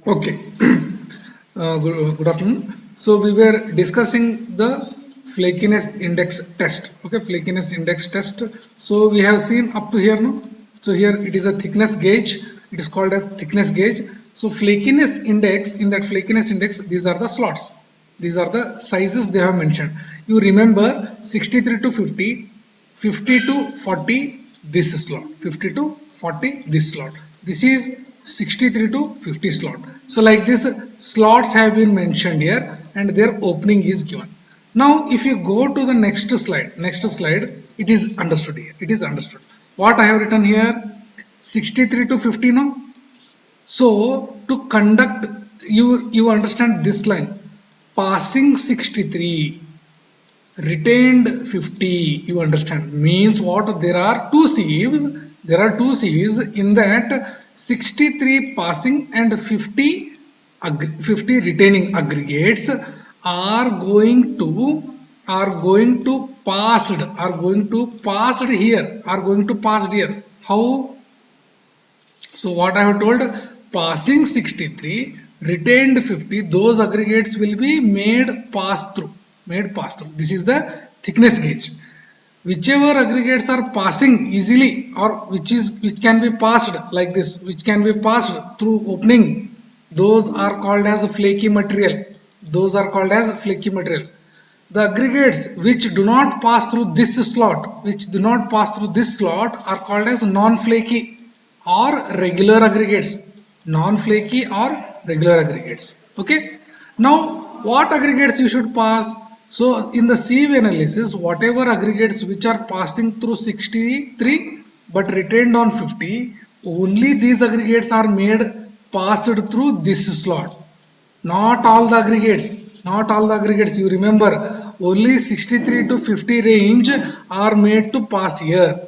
Okay. Good afternoon. So we were discussing the flakiness index test. Okay, flakiness index test. So we have seen up to here, no? So here it is a thickness gauge. It is called as thickness gauge. So flakiness index, in that flakiness index, these are the slots. These are the sizes they have mentioned. You remember 63 to 50, 50 to 40, this slot, 50 to 40, this slot. This is 63 to 50 slot. So like this, slots have been mentioned here and their opening is given. Now if you go to the next slide, it is understood here. It is understood. What I have written here, 63 to 50 now. So to conduct, you understand this line, passing 63, retained 50, you understand, means what? There are two sieves in that 63 passing and 50 retaining aggregates are going to passed here. How? So what I have told, passing 63, retained 50, those aggregates will be made pass through. This is the thickness gauge. Whichever aggregates are passing easily, or which can be passed like this, which can be passed through opening, those are called as flaky material. Those are called as flaky material. The aggregates which do not pass through this slot are called as non-flaky or regular aggregates. Non-flaky or regular aggregates. Okay. Now, what aggregates you should pass? So, in the sieve analysis, whatever aggregates which are passing through 63 but retained on 50, only these aggregates are made passed through this slot. Not all the aggregates. Not all the aggregates. You remember, only 63 to 50 range are made to pass here.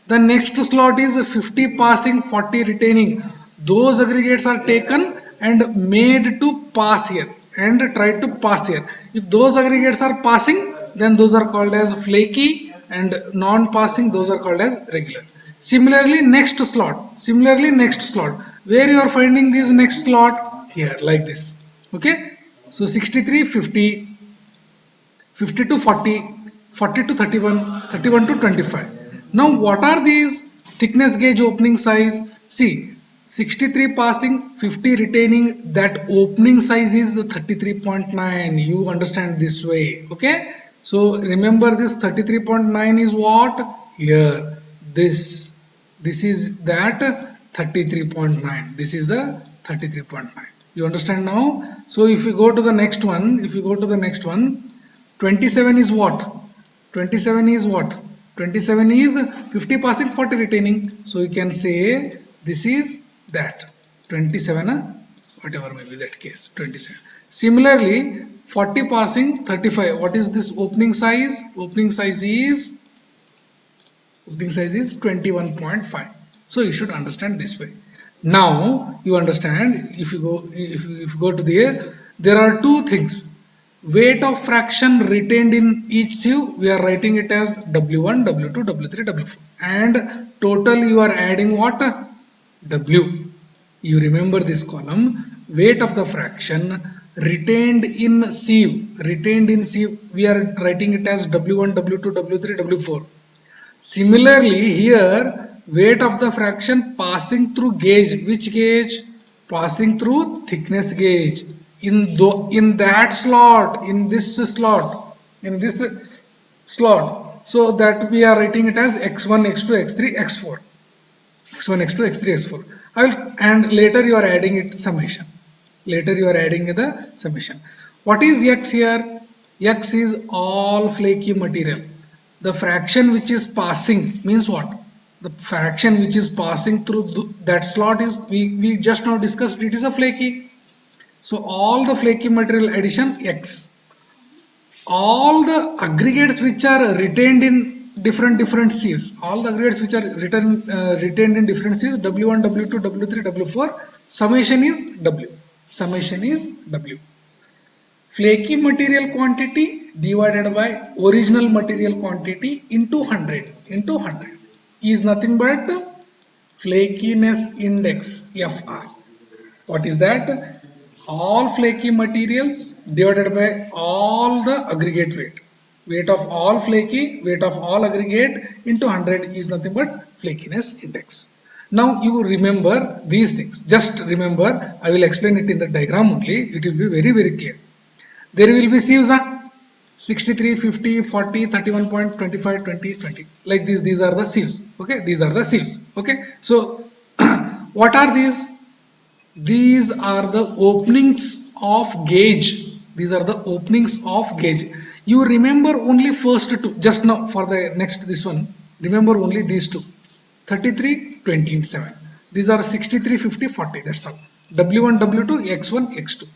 The next slot is 50 passing, 40 retaining. Those aggregates are taken and made to pass here and try to pass here. If those aggregates are passing, then those are called as flaky, and non-passing, those are called as regular. Similarly, next slot. Where you are finding this next slot? Here, like this. Okay. So 63, 50, 50 to 40, 40 to 31, 31 to 25. Now what are these thickness gauge opening size? See, 63 passing, 50 retaining, that opening size is 33.9. You understand this way. Okay. So remember, this 33.9 is what? Here. This is that 33.9. This is the 33.9. You understand now? So if you go to the next one, 27 is what? 27 is what? 27 is 50 passing, 40 retaining. So you can say this is that 27, whatever may be that case, 27. Similarly, 40 passing, 35. What is this opening size? Opening size is 21.5. So you should understand this way. Now you understand, if you go to there are two things. Weight of fraction retained in each sieve, we are writing it as W1, W2, W3, W4, and total you are adding what? W. You remember this column, weight of the fraction retained in sieve, we are writing it as W1, W2, W3, W4. Similarly, here weight of the fraction passing through gauge. Which gauge? Passing through thickness gauge. In that slot, in this slot. So that we are writing it as x1, x2, x3, x4. x1, x2, x3, x4. And later you are adding it summation. Later you are adding the summation. What is x here? X is all flaky material. The fraction which is passing means what? The fraction which is passing through that slot is, we just now discussed, it is a flaky. So all the flaky material addition x. All the aggregates which are retained in different sieves, all the aggregates which are retained in different sieves, W1, W2, W3, W4, summation is W. Summation is W. Flaky material quantity divided by original material quantity into 100 is nothing but flakiness index, FR. What is that? all flaky materials divided by all the aggregate weight. Weight of all flaky, weight of all aggregate into 100 is nothing but flakiness index. Now you remember these things. Just remember, I will explain it in the diagram only. It will be very, very clear. There will be sieves, 63, 50, 40, 31.25, 20, 20. Like this, these are the sieves. Okay, these are the sieves. Okay, so what are these? These are the openings of gauge. These are the openings of gauge. You remember only first two. Just now for the next this one, remember only these two. 33, 27. These are 63, 50, 40. That's all. W1, W2, X1, X2.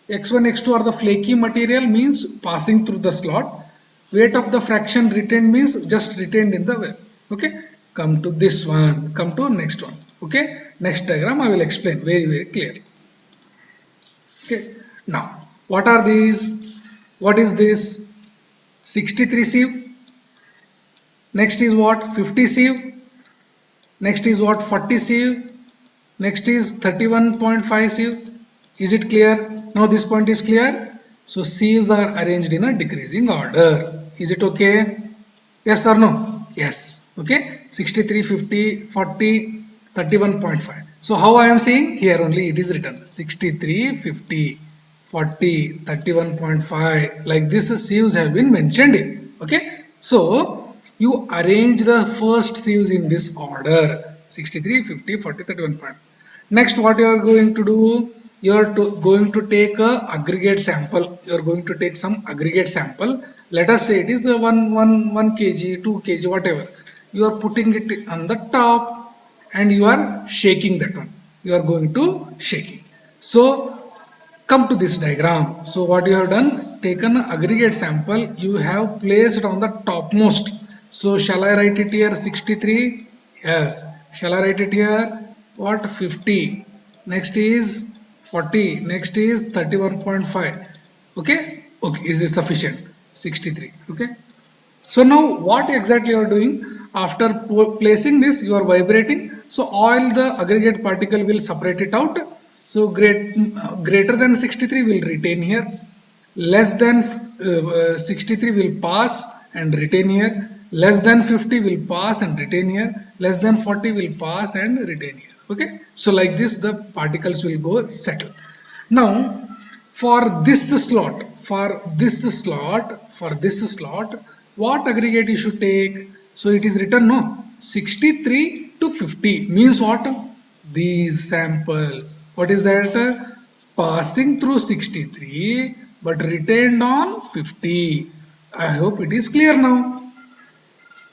X1, X2 are the flaky material, means passing through the slot. Weight of the fraction retained means just retained in the well. Okay. Come to this one. Come to next one. Okay. Next diagram I will explain very, very clearly. Okay. Now, what are these? What is this? 63 sieve. Next is what? 50 sieve. Next is what? 40 sieve. Next is 31.5 sieve. Is it clear? Now this point is clear. So sieves are arranged in a decreasing order. Is it okay? Yes or no? Yes. Okay. 63, 50, 40, 31.5. So how I am saying? Here only it is written 63, 50, 40, 31.5. Like this sieves have been mentioned here. Okay. So you arrange the first sieves in this order. 63, 50, 40, 31. Next, what you are going to do? You are going to take a aggregate sample. You are going to take some aggregate sample. Let us say it is 1 kg, 2 kg, whatever. You are putting it on the top and you are shaking that one. You are going to shake it. So come to this diagram. So what you have done? Taken an aggregate sample. You have placed on the topmost. So shall I write it here 63? Yes. Shall I write it here? What? 50. Next is 40. Next is 31.5. Okay. Okay. Is this sufficient? 63. Okay. So now what exactly you are doing? After placing this, you are vibrating. So all the aggregate particle will separate it out. So greater than 63 will retain here. Less than 63 will pass and retain here. Less than 50 will pass and retain here. Less than 40 will pass and retain here. Okay. So like this the particles will go settle. Now for this slot, what aggregate you should take? So it is written no 63 to 50 means what? These samples. What is that? Passing through 63 but retained on 50. I hope it is clear now.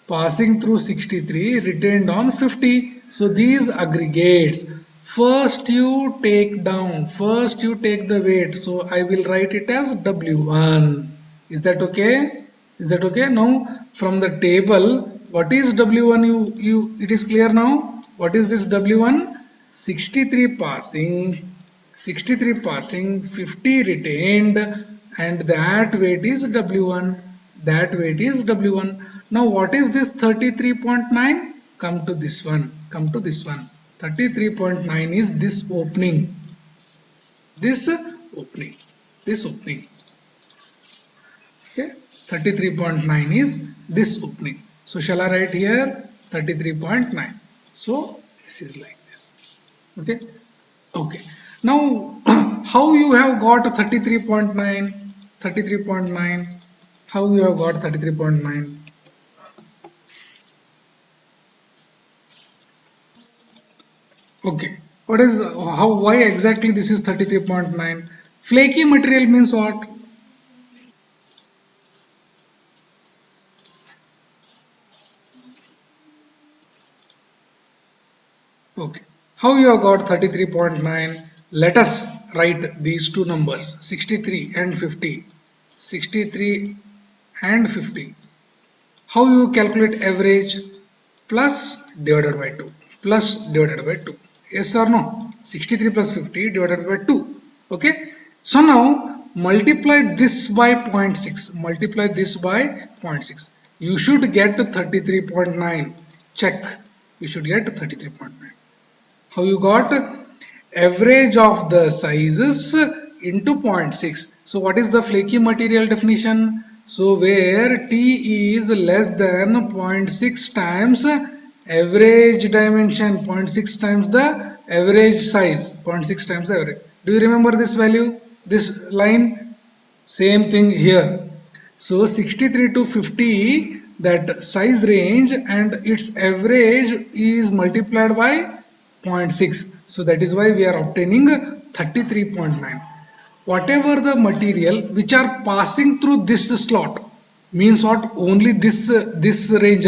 Passing through 63 retained on 50. So these aggregates, first you take down, first you take the weight. So I will write it as W1. Is that okay? Is that okay? Now from the table, what is W1? It is clear now. What is this W1? 63 passing, 50 retained, and that weight is W1. That weight is W1. Now what is this 33.9? Come to this one. Come to this one. 33.9 is this opening. This opening. This opening. Okay. 33.9 is this opening. So shall I write here 33.9? So this is like this. Okay. Okay. Now how you have got 33.9? 33.9. How you have got 33.9? Okay. What is why exactly this is 33.9? Flaky material means what? Okay. How you have got 33.9? Let us write these two numbers 63 and 50. 63 and 50. How you calculate average? Plus divided by 2. Plus divided by 2. Yes or no? 63 plus 50 divided by 2. Okay. So now multiply this by 0.6. Multiply this by 0.6. You should get 33.9. Check. You should get 33.9. How you got? Average of the sizes into 0.6. So what is the flaky material definition? So where T is less than 0.6 times average dimension, 0.6 times the average size, 0.6 times the average. Do you remember this value, this line? Same thing here. So 63 to 50, that size range and its average is multiplied by 0.6. So that is why we are obtaining 33.9. Whatever the material which are passing through this slot, means what? Only this range,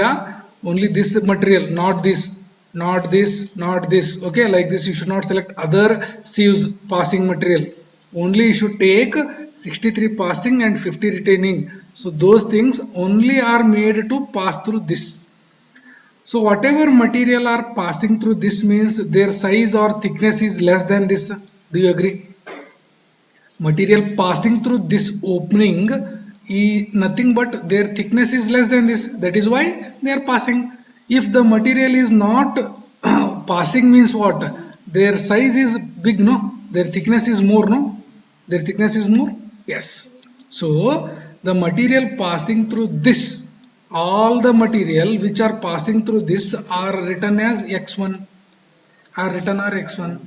only this material, not this, not this, not this. Okay, like this you should not select other sieves passing material. Only you should take 63 passing and 50 retaining. So those things only are made to pass through this. So whatever material are passing through this means their size or thickness is less than this. Do you agree? Material passing through this opening is nothing but their thickness is less than this. That is why they are passing. If the material is not passing means what? Their size is big, no? Their thickness is more, no? Their thickness is more? Yes. So the material passing through this, all the material which are passing through this are written as x1, are written as x1.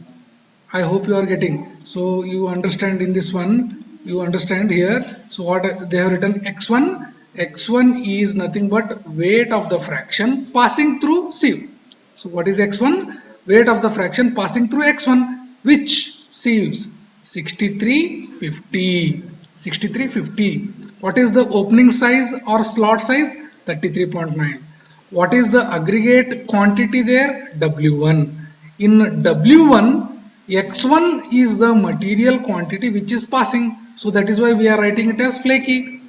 I hope you are getting. So you understand in this one, you understand here. So what they have written, x1, x1 is nothing but weight of the fraction passing through sieve. So what is x1? Weight of the fraction passing through x1. Which sieves? 6350. 6350. What is the opening size or slot size? 33.9. What is the aggregate quantity there? W1. In W1, x1 is the material quantity which is passing. So that is why we are writing it as flaky.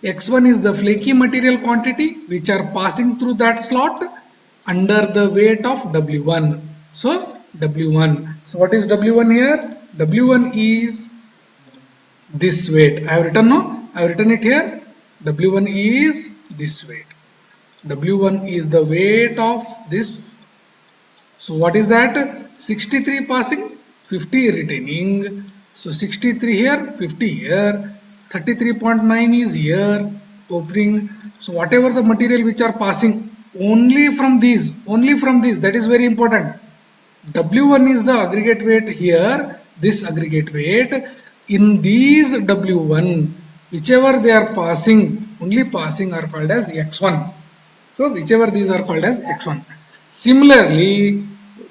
x1 is the flaky material quantity which are passing through that slot under the weight of W1. So W1. So what is W1 here? W1 is this weight. I have written, no? I have written it here. W1 is this weight. W1 is the weight of this. So what is that? 63 passing, 50 retaining. So 63 here, 50 here, 33.9 is here, opening. So whatever the material which are passing, only from these, that is very important. W1 is the aggregate weight here, this aggregate weight. In these W1, whichever they are passing, only passing are called as x1. So whichever these are called as x1. Similarly,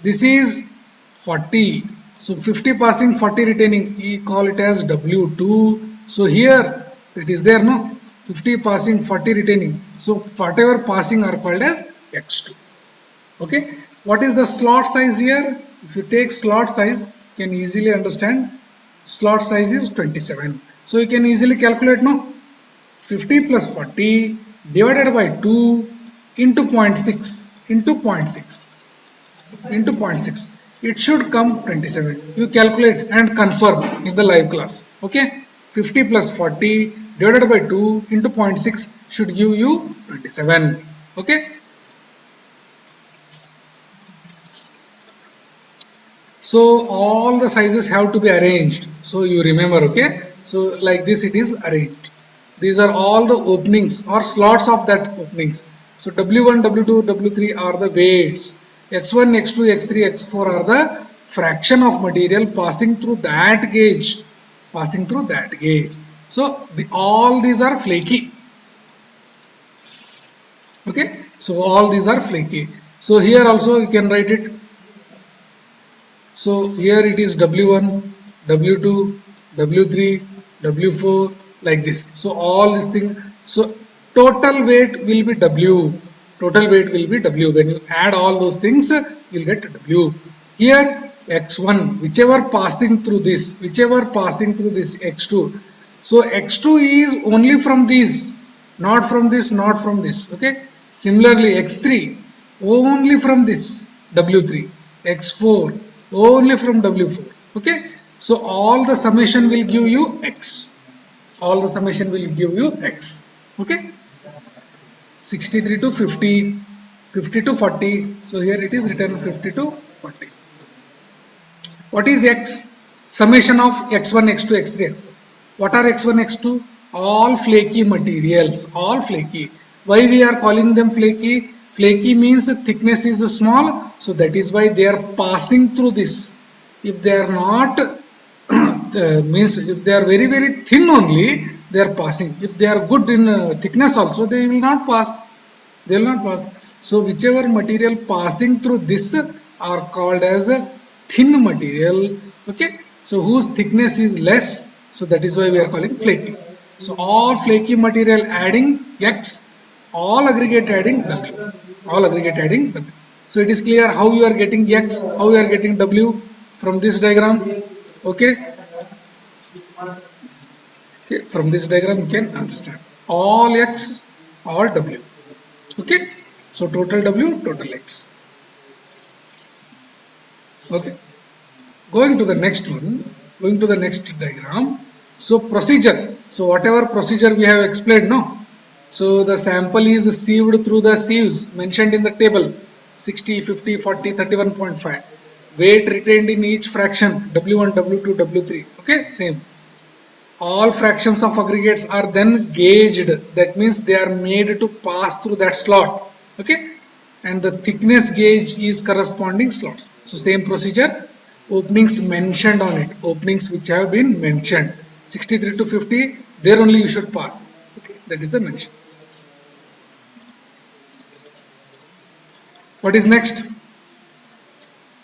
this is 40. So 50 passing, 40 retaining. We call it as W2. So here it is there, no? 50 passing, 40 retaining. So whatever passing are called as x2. Okay. What is the slot size here? If you take slot size, you can easily understand. Slot size is 27. So you can easily calculate, no? 50 plus 40 divided by 2 into 0.6 into 0.6 into 0.6. It should come 27. You calculate and confirm in the live class. Okay. 50 plus 40 divided by 2 into 0.6 should give you 27. Okay. So all the sizes have to be arranged. So you remember, okay. So like this it is arranged. These are all the openings or slots of that openings. So W1, W2, W3 are the weights. X1, X2, X3, X4 are the fraction of material passing through that gauge. Passing through that gauge. So all these are flaky. Okay. So all these are flaky. So here also you can write it. So here it is W1, W2, W3, W4 like this. So all these things. So total weight will be W. Total weight will be W. When you add all those things, you will get W. Here X1, whichever passing through this, X2. So X2 is only from these, not from this, not from this. Okay. Similarly X3 only from this W3, X4 only from W4. Okay. So all the summation will give you X. All the summation will give you X. Okay. 63 to 50, 50 to 40. So here it is written 50 to 40. What is X? summation of x1, x2, x3, x4. What are x1, x2? All flaky materials, all flaky. Why we are calling them flaky? Flaky means the thickness is small, so that is why they are passing through this. If they are not, means if they are very very thin only, they are passing. If they are good in thickness also, they will not pass. They will not pass. So whichever material passing through this are called as a thin material. Okay. So whose thickness is less. So that is why we are calling flaky. So all flaky material adding X, all aggregate adding W. All aggregate adding W. So it is clear how you are getting X, how you are getting W from this diagram. Okay. Okay. From this diagram you can understand. All X, all W. Okay. So total W, total X. Okay. Going to the next one, going to the next diagram. So procedure. So whatever procedure we have explained, no. So the sample is sieved through the sieves mentioned in the table 60, 50, 40, 31.5. Weight retained in each fraction W1, W2, W3. Okay, same. All fractions of aggregates are then gauged. That means they are made to pass through that slot. Okay, and the thickness gauge is corresponding slots. So same procedure. Openings mentioned on it. Openings which have been mentioned. 63 to 50. There only you should pass. Okay, that is the mention. What is next?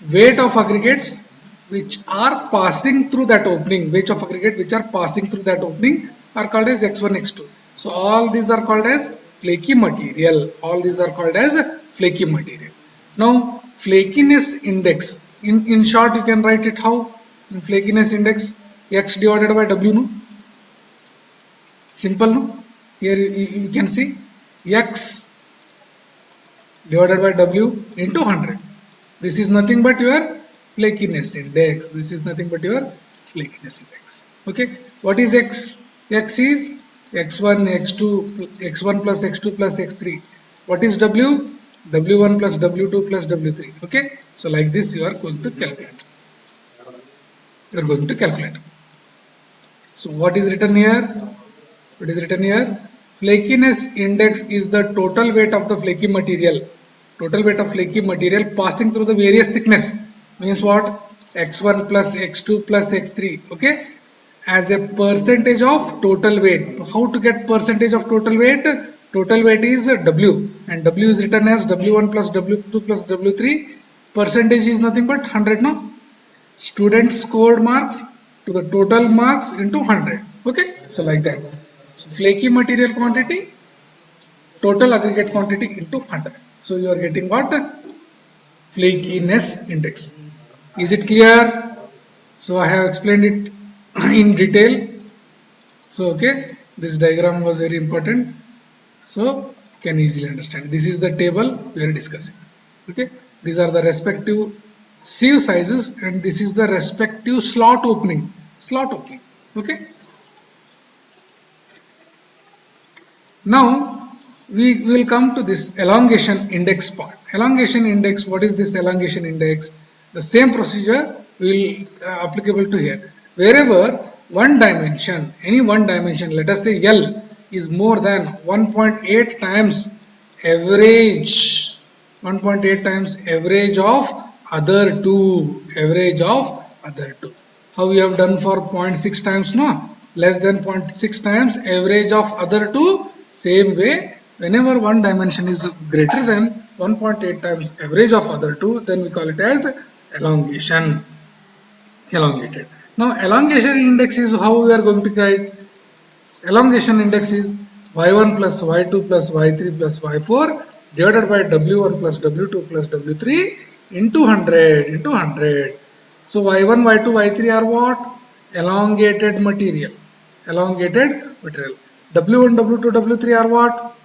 Weight of aggregates which are passing through that opening. Weight of aggregate which are passing through that opening are called as x1, x2. So all these are called as flaky material. All these are called as flaky material. Now flakiness index. In short you can write it how? In flakiness index, x divided by w, no? Simple, no? Here you can see x divided by w into 100. This is nothing but your flakiness index. This is nothing but your flakiness index. Okay. What is x? X is x1, x2, x1 plus x2 plus x3. What is w? w1 plus w2 plus w3. Okay. So like this you are going to calculate. You are going to calculate. So what is written here? What is written here? Flakiness index is the total weight of the flaky material. Total weight of flaky material passing through the various thickness. Means what? x1 plus x2 plus x3. Okay. As a percentage of total weight. How to get percentage of total weight? Total weight is W. And W is written as W1 plus W2 plus W3. Percentage is nothing but 100. No? Student scored marks to the total marks into 100. Okay. So like that. So flaky material quantity, total aggregate quantity into 100. So you are getting what? Flakiness index. Is it clear? So I have explained it in detail. So okay, this diagram was very important. So you can easily understand. This is the table we are discussing. Okay, these are the respective sieve sizes and this is the respective slot opening. Slot opening. Okay. Now we will come to this elongation index part. Elongation index, what is this elongation index? The same procedure will applicable to here. Wherever one dimension, any one dimension, let us say L is more than 1.8 times average, 1.8 times average of other two, average of other two. How we have done for 0.6 times, no? Less than 0.6 times average of other two. Same way, whenever one dimension is greater than 1.8 times average of other two, then we call it as elongation. Elongated. Now, elongation index is how we are going to write. Elongation index is y1 plus y2 plus y3 plus y4 divided by w1 plus w2 plus w3 into 100 into 100. So, y1, y2, y3 are what? Elongated material. Elongated material. W1, W2, W3 are what?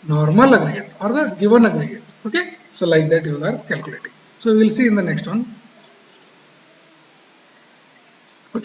Normal aggregate or the given aggregate. Okay. So like that you are calculating. So we will see in the next one.